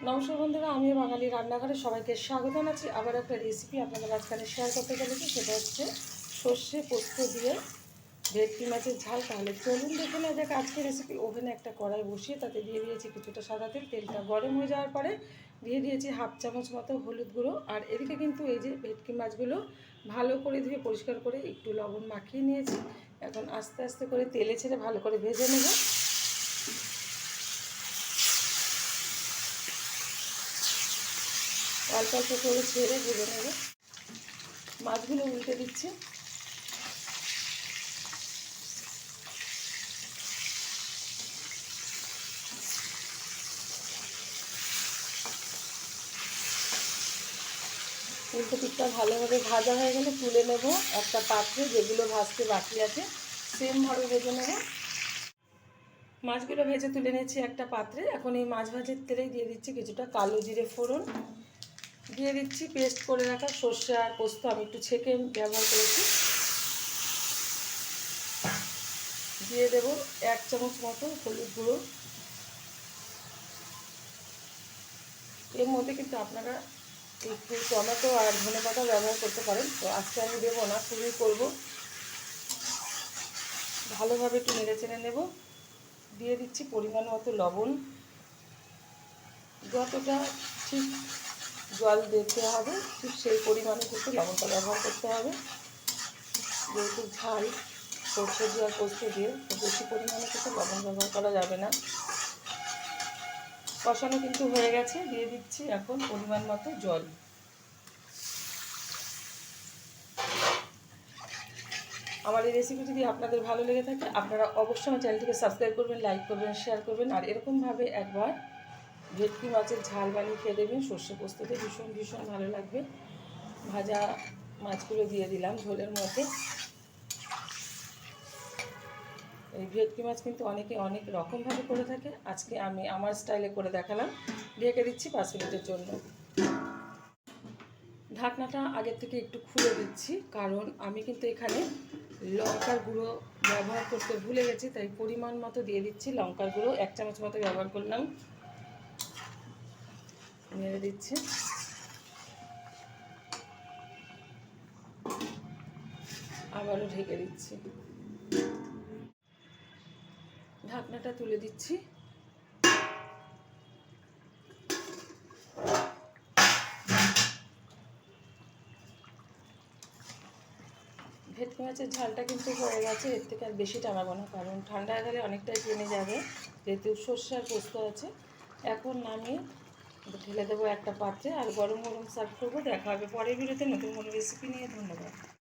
নমস্কার বন্ধুরা, আমি বাঙালি রান্নাঘরে সবাইকে স্বাগত জানাচ্ছি। আবার একটা রেসিপি আপনাদের মাঝখানে শেয়ার করতে চলেছি, সেটা হচ্ছে সর্ষে পোস্ত দিয়ে ভেটকি মাছের ঝাল। তাহলে চলুন দেখে নেওয়া যাক আজকের রেসিপি। ওভেনে একটা কড়াই বসিয়ে তাতে দিয়ে দিয়েছি কিছুটা সাদা তেল। তেলটা গরম হয়ে যাওয়ার পরে দিয়ে দিয়েছি হাফ চামচ মতো হলুদ গুঁড়ো। আর এদিকে কিন্তু এই যে ভেটকি মাছগুলো ভালো করে ধুয়ে পরিষ্কার করে একটু লবণ মাখিয়ে নিয়েছি। এখন আস্তে আস্তে করে তেলে ছেড়ে ভালো করে ভেজে নেব। অল্প অল্প করে ছেড়ে ভেজে নেব। মাছগুলো উল্টে দিচ্ছি। উল্টো পিঠটা ভালোভাবে ভাজা হয়ে গেলে তুলে নেব একটা পাত্রে। যেগুলো ভাজতে বাকি আছে সেমভাবে ভেজে নেব। মাছগুলো ভেজে তুলে নিয়েছি একটা পাত্রে। এখন এই মাছ ভাজির তেলেই দিয়ে দিচ্ছি কিছুটা কালো জিরে ফোড়ন, দিয়ে দিচ্ছি পেস্ট করে রাখা সর্ষে আর পোস্ত। আমি একটু ছেঁকে ব্যবহার করেছি। দিয়ে দেব 1 চামচ মতো হলুদ গুঁড়ো। এর মধ্যে কিন্তু আপনারা একটু টমেটো আর ধনেপাতা ব্যবহার করতে পারেন, তো আজকে আমি দেবো না, পুরোই করবো। ভালোভাবে একটু নেড়ে চেড়ে নেব। দিয়ে দিচ্ছি পরিমাণ মতো লবণ। যতটা ঠিক জল দিতে হবে ঠিক সেই পরিমাণে কিন্তু লবণটা ব্যবহার করতে হবে। যেহেতু ঝাল সর্ষে দিয়ে আর পোস্ত দিয়ে, তো বেশি পরিমাণে কিন্তু লবণ ব্যবহার করা যাবে না। কষানো কিন্তু হয়ে গেছে। দিয়ে দিচ্ছি এখন পরিমাণ মতো জল। আমার এই রেসিপি যদি আপনাদের ভালো লেগে থাকে, আপনারা অবশ্যই আমার চ্যানেলটিকে সাবস্ক্রাইব করবেন, লাইক করবেন, শেয়ার করবেন। আর এরকমভাবে একবার ভেটকি মাছের ঝাল বানিয়ে খেয়ে দেবেন সর্ষে পোস্ততে, ভীষণ ভীষণ ভালো লাগবে। ভাজা মাছগুলো দিয়ে দিলাম ঝোলের মধ্যে। এই ভেটকি মাছ কিন্তু অনেকে অনেক রকমভাবে করে থাকে, আজকে আমি আমার স্টাইলে করে দেখালাম। ঢেকে দিচ্ছি 5 মিনিটের জন্য। ঢাকনাটা আগের থেকে একটু খুলে দিচ্ছি, কারণ আমি কিন্তু এখানে লঙ্কার গুঁড়ো ব্যবহার করতে ভুলে গেছি, তাই পরিমাণ মতো দিয়ে দিচ্ছি লঙ্কার গুঁড়ো। 1 চামচ মতো ব্যবহার করলাম। নেড়ে দিচ্ছি। আবারও ঢেকে দিচ্ছি। ঢাকনাটা তুলে দিচ্ছি। ভেটকি মাছের ঝালটা কিন্তু হয়ে গেছে। এর থেকে আর বেশি টানাবো না, কারণ ঠান্ডা হয়ে গেলে অনেকটাই টেনে যাবে, যেহেতু সর্ষে আর পোস্ত আছে। এখন নামিয়ে ঢেলে দেবো একটা পাত্রে, আর গরম গরম সার্ভ করবো। দেখা হবে পরের ভিডিওতে নতুন কোনো রেসিপি নিয়ে। ধন্যবাদ।